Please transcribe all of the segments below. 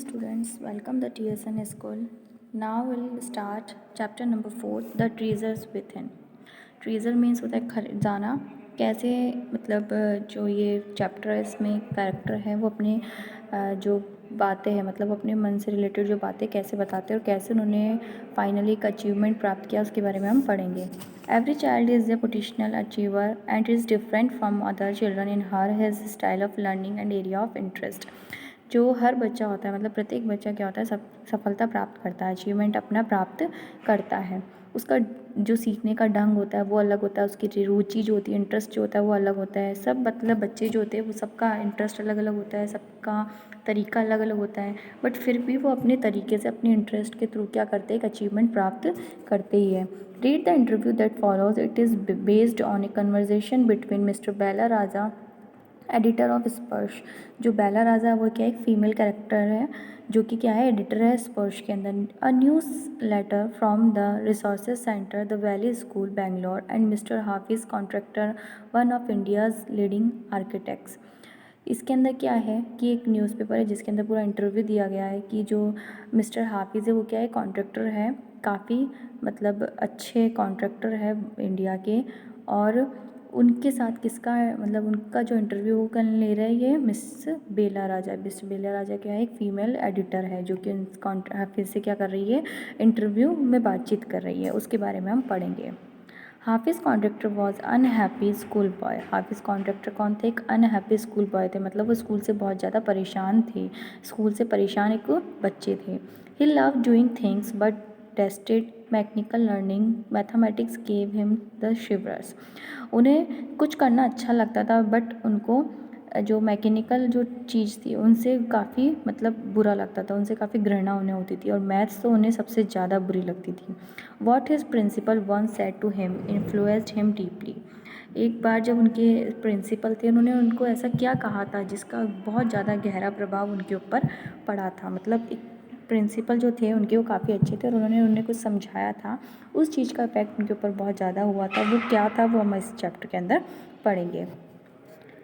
students, welcome the TSN school. Now we'll start chapter number 4, the treasures within. Teaser means होता है खजाना। कैसे मतलब जो ये चैप्टर है इसमें कैरेक्टर है वो अपने जो बातें हैं मतलब अपने मन से रिलेटेड जो बातें कैसे बताते हैं और कैसे उन्होंने फाइनली एक अचीवमेंट प्राप्त किया उसके बारे में हम पढ़ेंगे। Every child is a potential achiever and is different from other children in her his style of learning and area of interest. जो हर बच्चा होता है मतलब प्रत्येक बच्चा क्या होता है सफलता प्राप्त करता है, अचीवमेंट अपना प्राप्त करता है। उसका जो सीखने का ढंग होता है वो अलग होता है, उसकी रुचि जो होती है, इंटरेस्ट जो होता है वो अलग होता है। सब मतलब बच्चे जो होते हैं वो सबका इंटरेस्ट अलग अलग होता है, सबका तरीका अलग अलग होता है, बट फिर भी वो अपने तरीके से अपने इंटरेस्ट के थ्रू क्या करते हैं, एक अचीवमेंट प्राप्त करते ही है। Read the interview that follows, it is based on a conversation between mister Bela Raja, editor of Sparsh. जो बेला राजा वो क्या एक फीमेल कैरेक्टर है जो कि क्या है, एडिटर है स्पर्श के अंदर। A newsletter from the resources centre the valley school Bangalore and mister Hafiz Contractor one of India's leading architects. इसके अंदर क्या है कि एक न्यूज़पेपर है जिसके अंदर पूरा इंटरव्यू दिया गया है कि जो मिस्टर हाफिज़ है वो क्या है, कॉन्ट्रैक्टर है, काफ़ी मतलब अच्छे कॉन्ट्रैक्टर है इंडिया के। और उनके साथ किसका मतलब उनका जो इंटरव्यू वो कर ले रहे हैं ये मिस बेला राजा। मिस बेला राजा क्या है, एक फ़ीमेल एडिटर है जो कि हाफिज़ से क्या कर रही है, इंटरव्यू में बातचीत कर रही है, उसके बारे में हम पढ़ेंगे। हाफिज़ contractor was unhappy school boy. हाफिज़ कॉन्ट्रैक्टर कौन थे, एक अनहैप्पी स्कूल बॉय थे, मतलब वो स्कूल से बहुत ज़्यादा परेशान थे, स्कूल से परेशान एक बच्चे थे। He love doing things but tested mechanical learning mathematics gave him the shivers. उन्हें कुछ करना अच्छा लगता था बट उनको जो मैकेनिकल जो चीज़ थी उनसे काफ़ी मतलब बुरा लगता था, उनसे काफ़ी घृणा उन्हें होती थी, और मैथ्स तो उन्हें सबसे ज़्यादा बुरी लगती थी। What his principal one said to him influenced him deeply. एक बार जब उनके प्रिंसिपल थे उन्होंने उनको ऐसा क्या कहा था जिसका बहुत ज़्यादा गहरा प्रभाव उनके ऊपर पड़ा था। मतलब एक प्रिंसिपल जो थे उनके वो काफ़ी अच्छे थे और उन्होंने उन्हें कुछ समझाया था, उस चीज़ का इफेक्ट उनके ऊपर बहुत ज़्यादा हुआ था। वो क्या था वो हम इस चैप्टर के अंदर पढ़ेंगे।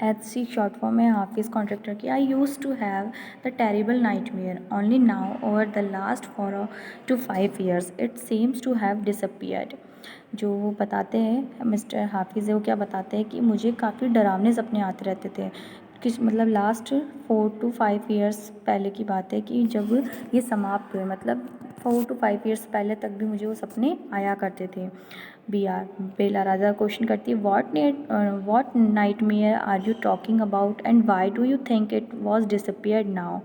HC शॉर्ट फॉर्म है हाफिज़ कॉन्ट्रैक्टर की। I use to have the terrible nightmare only now over the last 4 to 5 years it seems to have disappeared. जो वो बताते हैं मिस्टर हाफिज़ है वो क्या बताते हैं कि मुझे काफ़ी डरावने सपने आते रहते थे। किस मतलब लास्ट 4 to 5 years पहले की बात है कि जब ये समाप्त हुए, मतलब 4 to 5 years पहले तक भी मुझे वो सपने आया करते थे। बेला राजा क्वेश्चन करती है, what nightmare are you talking about and why do you think it was disappeared now.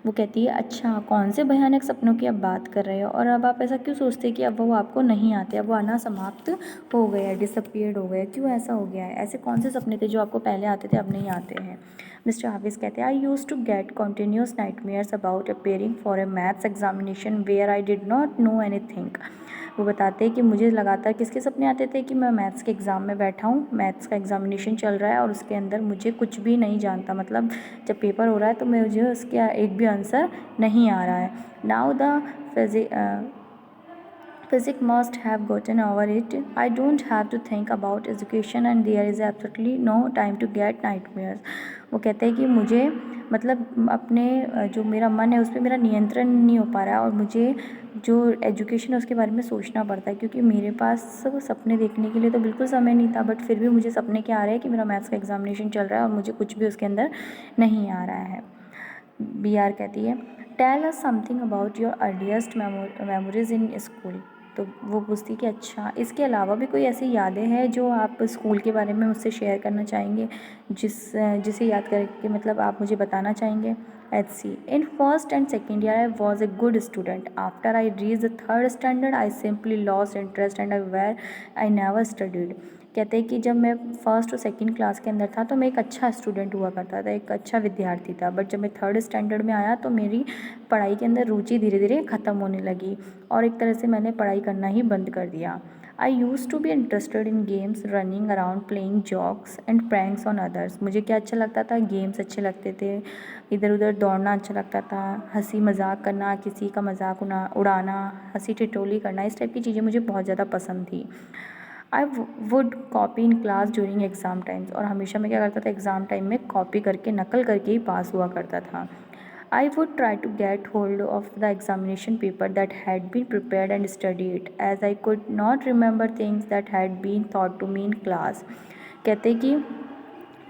वो कहती है, अच्छा कौन से भयानक सपनों की आप बात कर रहे हो और अब आप ऐसा क्यों सोचते हैं कि अब वो आपको नहीं आते, अब वो आना समाप्त हो गया है, डिसअपियर्ड हो गया है, क्यों ऐसा हो गया है, ऐसे कौन से सपने थे जो आपको पहले आते थे अब नहीं आते हैं। मिस्टर हाफिज़ कहते हैं, I use to get continuous nightmares about appearing for a maths examination where I did not know anything. वो बताते हैं कि मुझे लगातार किसके सपने आते थे कि मैं मैथ्स के एग्ज़ाम में बैठा हूँ, मैथ्स का एग्ज़ामिनेशन चल रहा है और उसके अंदर मुझे कुछ भी नहीं जानता, मतलब जब पेपर हो रहा है तो मुझे उसका एक भी आंसर नहीं आ रहा है। Now the physics must have gotten over it. I don't have to think about education and there is absolutely no time to get nightmares. वो कहते हैं कि मुझे मतलब अपने जो मेरा मन है उस पर मेरा नियंत्रण नहीं हो पा रहा है और मुझे जो एजुकेशन है उसके बारे में सोचना पड़ता है, क्योंकि मेरे पास सब सपने देखने के लिए तो बिल्कुल समय नहीं था, बट फिर भी मुझे सपने क्या आ रहे हैं कि मेरा मैथ्स का एग्जामिनेशन चल रहा है और मुझे कुछ भी उसके अंदर नहीं आ रहा है। BR कहती है, tell us something about your earliest memories in school. तो वो पूछती कि अच्छा इसके अलावा भी कोई ऐसी यादें हैं जो आप स्कूल के बारे में मुझसे शेयर करना चाहेंगे, जिसे याद करके मतलब आप मुझे बताना चाहेंगे। HC, in first and second year I was a good student, after I reach the third standard I simply lost interest and I never studied. कहते हैं कि जब मैं फर्स्ट और सेकंड क्लास के अंदर था तो मैं एक अच्छा स्टूडेंट हुआ करता था, एक अच्छा विद्यार्थी था, बट जब मैं थर्ड स्टैंडर्ड में आया तो मेरी पढ़ाई के अंदर रुचि धीरे धीरे ख़त्म होने लगी और एक तरह से मैंने पढ़ाई करना ही बंद कर दिया। I use to be interested in games, running around, playing jokes and pranks on others. मुझे क्या अच्छा लगता था, गेम्स अच्छे लगते थे, इधर उधर दौड़ना अच्छा लगता था, हंसी मजाक करना, किसी का मजाक उड़ाना, हंसी ठिठोली करना, इस टाइप की चीज़ें मुझे बहुत ज़्यादा पसंद थी। I would copy in class during exam times, और हमेशा मैं क्या करता था एग्ज़ाम टाइम में कॉपी करके नकल करके ही पास हुआ करता था। I would try to get hold of the examination paper that had been prepared and study it, as I could not remember things that had been taught to me in class. कहते कि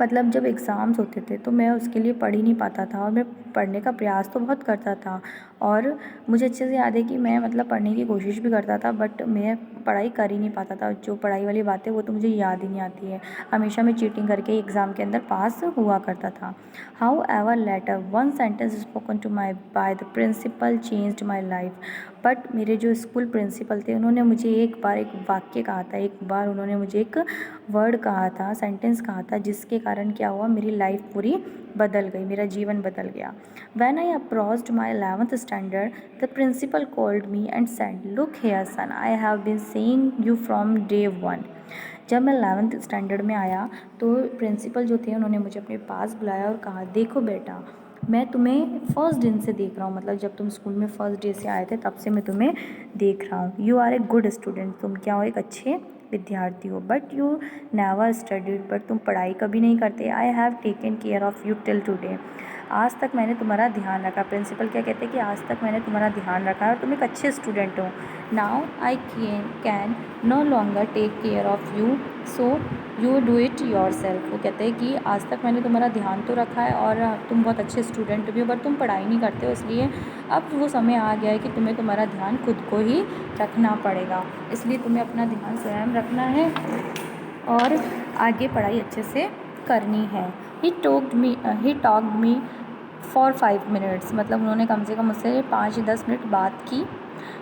मतलब जब exams होते थे तो मैं उसके लिए पढ़ ही नहीं पाता था, और मैं पढ़ने का प्रयास तो बहुत करता था, और मुझे अच्छे से याद है कि मैं मतलब पढ़ने की कोशिश भी करता था, बट मैं पढ़ाई कर ही नहीं पाता था। जो पढ़ाई वाली बातें वो तो मुझे याद ही नहीं आती है। हमेशा मैं चीटिंग करके एग्ज़ाम के अंदर पास हुआ करता था। However later one sentence spoken to my by the principal changed my life. But मेरे जो स्कूल प्रिंसिपल थे उन्होंने मुझे एक बार एक वाक्य कहा था, एक बार उन्होंने मुझे एक वर्ड कहा था, सेंटेंस कहा था, जिसके कारण क्या हुआ, मेरी लाइफ पूरी बदल गई, मेरा जीवन बदल गया। When I approached my 11th standard, the principal called me and said, "Look here, son, I have been seeing you from day one." जब मैं 11th स्टैंडर्ड में आया तो प्रिंसिपल जो थे उन्होंने मुझे अपने पास बुलाया और कहा, देखो बेटा, मैं तुम्हें फर्स्ट दिन से देख रहा हूँ, मतलब जब तुम स्कूल में फर्स्ट डे से आए थे तब से मैं तुम्हें देख रहा हूँ। You are a good student, तुम क्या हो, एक अच्छे विद्यार्थी हो, but you never studied, but तुम पढ़ाई कभी नहीं करते। I have taken care of you till today, आज तक मैंने तुम्हारा ध्यान रखा। प्रिंसिपल क्या कहते हैं कि आज तक मैंने तुम्हारा ध्यान रखा है और तुम एक अच्छे स्टूडेंट हो। Now I can no longer take care of you, so you do it yourself. वो कहते हैं कि आज तक मैंने तुम्हारा ध्यान तो रखा है और तुम बहुत अच्छे स्टूडेंट भी हो, बट तुम पढ़ाई नहीं करते हो, इसलिए अब वो समय आ गया है कि तुम्हें तुम्हारा ध्यान खुद को ही रखना पड़ेगा, इसलिए तुम्हें अपना ध्यान स्वयं रखना है और आगे पढ़ाई अच्छे से करनी है। He talked me for 5 minutes, मतलब उन्होंने कम से कम मुझसे 5-10 मिनट बात की।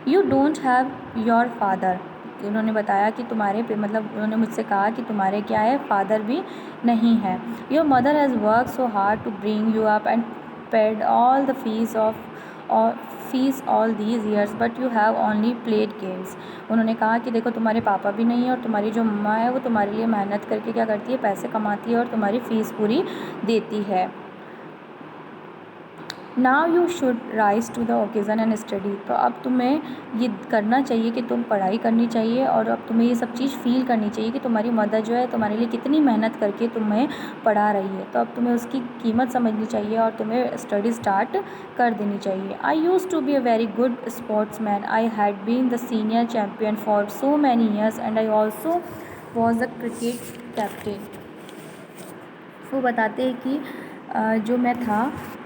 You don't have your father, उन्होंने बताया कि तुम्हारे पे, मतलब उन्होंने मुझसे कहा कि तुम्हारे क्या है, फादर भी नहीं है। Your mother has work so hard to bring you up and paid all the fees all these years, but you have only played games. उन्होंने कहा कि देखो, तुम्हारे पापा भी नहीं है और तुम्हारी जो मम्मा है वो तुम्हारे लिए मेहनत करके क्या करती है, पैसे कमाती है और तुम्हारी फ़ीस पूरी देती है। Now you should rise to the occasion and study, तो अब तुम्हें ये करना चाहिए कि तुम पढ़ाई करनी चाहिए, और अब तुम्हें ये सब चीज़ फ़ील करनी चाहिए कि तुम्हारी मदर जो है तुम्हारे लिए कितनी मेहनत करके तुम्हें पढ़ा रही है, तो अब तुम्हें उसकी कीमत समझनी चाहिए और तुम्हें स्टडी स्टार्ट कर देनी चाहिए। I use to be a very good sportsman, I had been the senior champion for so many years and I also was the cricket captain. वो बताते हैं कि जो मैं था,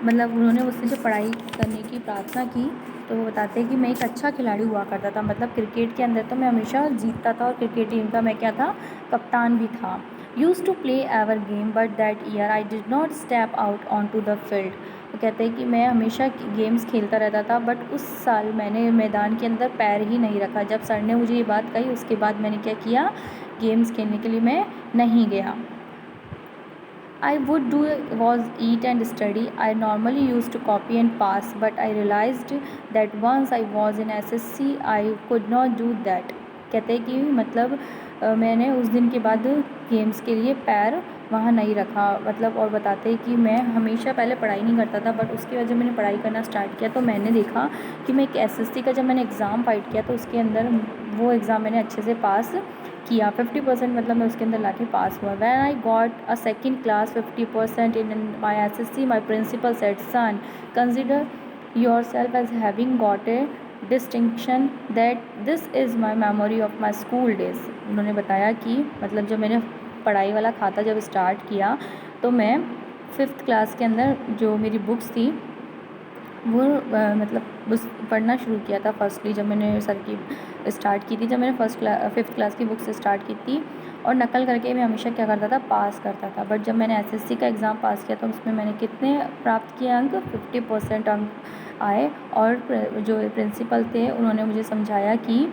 मतलब उन्होंने मुझसे जो पढ़ाई करने की प्रार्थना की, तो वो बताते हैं कि मैं एक अच्छा खिलाड़ी हुआ करता था, मतलब क्रिकेट के अंदर तो मैं हमेशा जीतता था और क्रिकेट टीम का मैं क्या था, कप्तान भी था। Used to play ever game but that year I did not step out on to the field. वो कहते हैं कि मैं हमेशा गेम्स खेलता रहता था, बट उस साल मैंने मैदान के अंदर पैर ही नहीं रखा। जब सर ने मुझे ये बात कही उसके बाद मैंने क्या किया, गेम्स खेलने के लिए मैं नहीं गया। I would do was eat and study. I normally used to copy and pass, but I realized that once I was in SSC, I could not do that. कहते हैं कि मतलब मैंने उस दिन के बाद गेम्स के लिए पैर वहाँ नहीं रखा, मतलब, और बताते हैं कि मैं हमेशा पहले पढ़ाई नहीं करता था, बट उसके बाद जब मैंने पढ़ाई करना स्टार्ट किया तो मैंने देखा कि मैं एक SSC का जब मैंने एग्ज़ाम फाइट किया तो उसके अंदर वो एग्ज़ाम मैंने अच्छे से पास किया। 50%, मतलब मैं उसके अंदर लाके पास हुआ। When I got a second class 50% in my SSC, my principal said, son, consider yourself as having got a distinction that this is my memory of my school days. उन्होंने बताया कि मतलब जब मैंने पढ़ाई वाला खाता जब स्टार्ट किया तो मैं 5th क्लास के अंदर जो मेरी बुक्स थी वो मतलब उस पढ़ना शुरू किया था फर्स्टली, जब मैंने सर की स्टार्ट की थी, जब मैंने 5th क्लास की बुक से स्टार्ट की थी, और नकल करके मैं हमेशा क्या करता था, पास करता था। बट जब मैंने SSC का एग्ज़ाम पास किया तो उसमें मैंने कितने प्राप्त किए अंक, 50% अंक आए। और जो प्रिंसिपल थे उन्होंने मुझे समझाया कि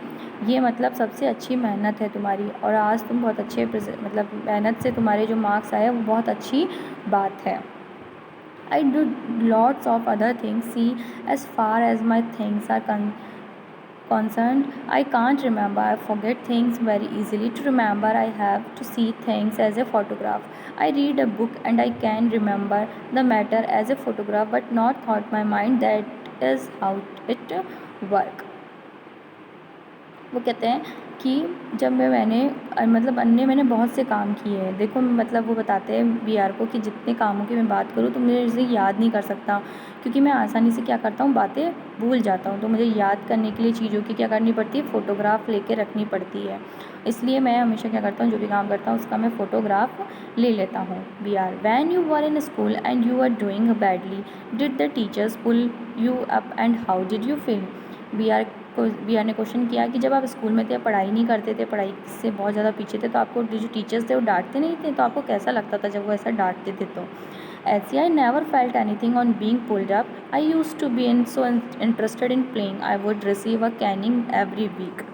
ये मतलब सबसे अच्छी मेहनत है तुम्हारी, और आज तुम बहुत अच्छे मतलब मेहनत से तुम्हारे जो मार्क्स आए वो बहुत अच्छी बात है। I do lots of other things. See, as far as my things are concerned, I can't remember. I forget things very easily. To remember, I have to see things as a photograph. I read a book and I can remember the matter as a photograph, but not thought my mind. That is how it work. वो कहते हैं कि जब मैंने बहुत से काम किए हैं। देखो मतलब वो बताते हैं बी आर को कि जितने कामों की मैं बात करूँ तो मुझे इसे याद नहीं कर सकता, क्योंकि मैं आसानी से क्या करता हूँ, बातें भूल जाता हूँ। तो मुझे याद करने के लिए चीज़ों की क्या करनी पड़ती है, फ़ोटोग्राफ लेके रखनी पड़ती है। इसलिए मैं हमेशा क्या करता हूँ, जो भी काम करता हूँ उसका मैं फ़ोटोग्राफ ले लेता हूँ। B R, when you were in school and you are doing badly, did the teachers pull you up and how did you feel. B R ने क्वेश्चन किया कि जब आप स्कूल में थे, पढ़ाई नहीं करते थे, पढ़ाई से बहुत ज़्यादा पीछे थे, तो आपको जो टीचर्स थे वो डांटते नहीं थे, तो आपको कैसा लगता था जब वो ऐसा डांटते थे। तो ऐसे I never felt anything on being pulled up, I used to be so interested in playing, I would receive a caning every week.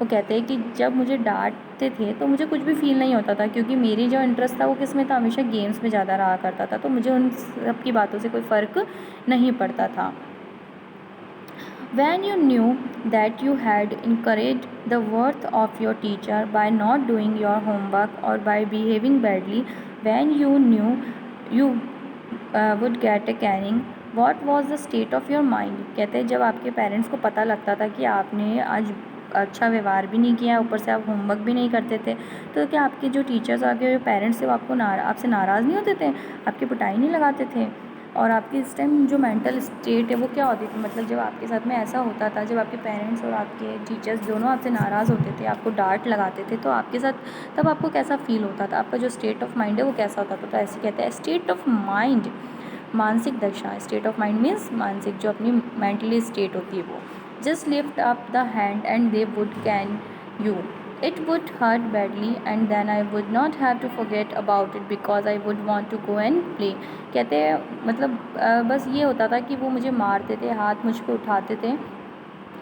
वो कहते हैं कि जब मुझे डांटते थे तो मुझे कुछ भी फील नहीं होता था, क्योंकि मेरी जो इंटरेस्ट था वो किस में था, हमेशा गेम्स में ज़्यादा रहा करता था, तो मुझे उन सब की बातों से कोई फ़र्क नहीं पड़ता था। When you knew that you had encouraged the worth of your teacher by not doing your homework or by behaving badly, when you knew you would get a caning, what was the state of your mind? कहते हैं जब आपके parents को पता लगता था कि आपने आज अच्छा व्यवहार भी नहीं किया, ऊपर से आप होमवर्क भी नहीं करते थे, तो क्या आपके जो टीचर्स और आपके जो पेरेंट्स थे वो आपसे नाराज़ नहीं होते थे, आपकी पिटाई नहीं लगाते थे? और आपकी इस टाइम जो मेंटल स्टेट है वो क्या होती थी, मतलब जब आपके साथ में ऐसा होता था, जब आपके पेरेंट्स और आपके टीचर्स दोनों आपसे नाराज़ होते थे, आपको डांट लगाते थे, तो आपके साथ तब आपको कैसा फील होता था, आपका जो स्टेट ऑफ माइंड है वो कैसा होता था? तो ऐसे कहते हैं स्टेट ऑफ माइंड, मानसिक दशा। स्टेट ऑफ माइंड मीन्स मानसिक, जो अपनी मेंटली स्टेट होती है वो। Just lift up the hand and they would can you, it would hurt badly and then I would not have to forget about it because I would want to go and play। कहते हैं मतलब बस ये होता था कि वो मुझे मारते थे, हाथ मुझ पे उठाते थे,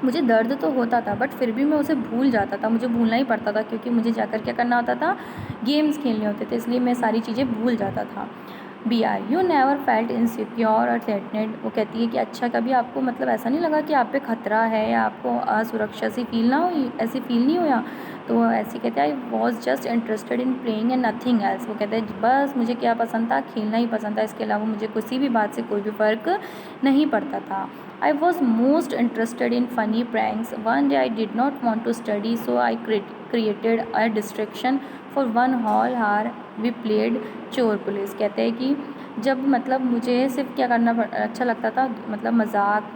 मुझे दर्द तो होता था बट फिर भी मैं उसे भूल जाता था, मुझे भूलना ही पड़ता था, क्योंकि मुझे जाकर क्या करना होता था, गेम्स खेलने होते थे, इसलिए मैं सारी चीज़ें भूल जाता था। B R, you never felt insecure और थ्रेटनेड। वो कहती है कि अच्छा कभी आपको मतलब ऐसा नहीं लगा कि आप पे खतरा है या आपको असुरक्षा सी फील ना हो, ऐसी फील नहीं हुआ? तो वो ऐसे कहते हैं I was just interested in playing and nothing else. वो कहते हैं बस मुझे क्या पसंद था, खेलना ही पसंद था, इसके अलावा मुझे किसी भी बात से कोई भी फ़र्क नहीं पड़ता था। I was most interested in funny pranks. One day I did not want to study, so I created a distraction for 1 whole hour. We played चोर पुलिस। कहते हैं कि जब मतलब मुझे सिर्फ क्या करना अच्छा लगता था, मतलब मजाक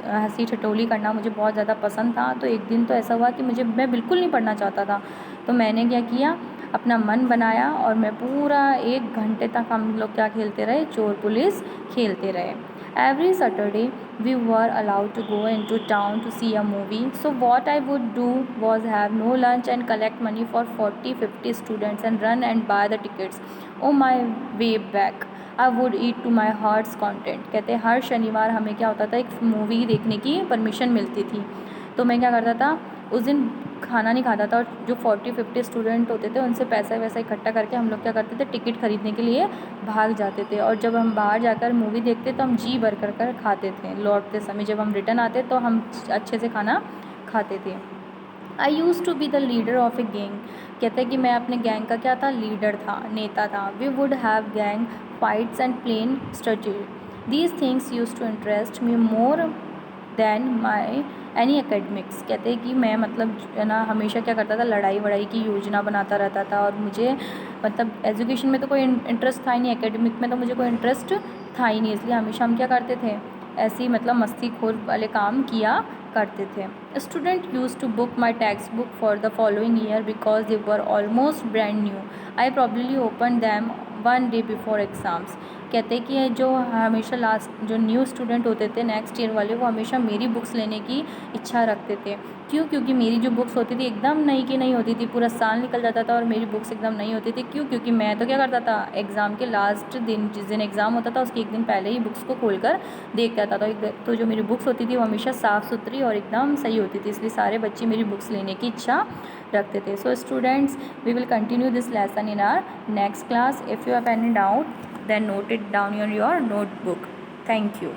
हंसी ठिठोली करना मुझे बहुत ज़्यादा पसंद था। तो एक दिन तो ऐसा हुआ कि मैं बिल्कुल नहीं पढ़ना चाहता था, तो मैंने क्या किया, अपना मन बनाया और मैं पूरा 1 घंटे तक हम लोग क्या खेलते रहे, चोर पुलिस खेलते रहे। Every Saturday we were allowed to go into town to see a movie. So what I would do was have no lunch and collect money for 40-50 students and run and buy the tickets. On my way back I would eat to my heart's content। कहते हैं हर शनिवार हमें क्या होता था, एक movie देखने की परमिशन मिलती थी, तो मैं क्या करता था, उस दिन खाना नहीं खाता था और जो 40-50 स्टूडेंट होते थे उनसे पैसा वैसा इकट्ठा करके हम लोग क्या करते थे, टिकट खरीदने के लिए भाग जाते थे। और जब हम बाहर जाकर मूवी देखते तो हम जी भर कर खाते थे, लौटते समय जब हम रिटर्न आते तो हम अच्छे से खाना खाते थे। I use to be the leader of a gang. कहते हैं कि मैं अपने गैंग का क्या था, लीडर था, नेता था। We would have gang fights and plan strategy. These things used to interest me more than my any academics. कहते हैं कि मैं मतलब है ना हमेशा क्या करता था, लड़ाई वड़ाई की योजना बनाता रहता था, और मुझे मतलब एजुकेशन में तो कोई इंटरेस्ट था ही नहीं, एकेडमिक में तो मुझे कोई इंटरेस्ट था ही नहीं, इसलिए हमेशा हम क्या करते थे, ऐसे ही मतलब मस्तीखोर वाले काम किया करते थे। Student used to book my textbook for the following year because they were almost brand new. I probably open them 1 day before exams. कहते हैं कि जो हमेशा लास्ट जो न्यू स्टूडेंट होते थे नेक्स्ट ईयर वाले, वो हमेशा मेरी बुक्स लेने की इच्छा रखते थे। क्यों? क्योंकि मेरी जो बुक्स होती थी एकदम नई की नई होती थी, पूरा साल निकल जाता था और मेरी बुक्स एकदम नई होती थी। क्यों? क्योंकि मैं तो क्या करता था, एग्ज़ाम के लास्ट दिन जिस दिन एग्ज़ाम होता था उसके एक दिन पहले ही बुक्स को खोल कर देखता था। तो जो मेरी बुक्स होती थी वो हमेशा साफ़ सुथरी और एकदम सही होती थी, इसलिए सारे बच्चे मेरी बुक्स लेने की इच्छा रखते थे। So students, we will continue this lesson in our next class. If you have any doubt, then note it down on your notebook. Thank you.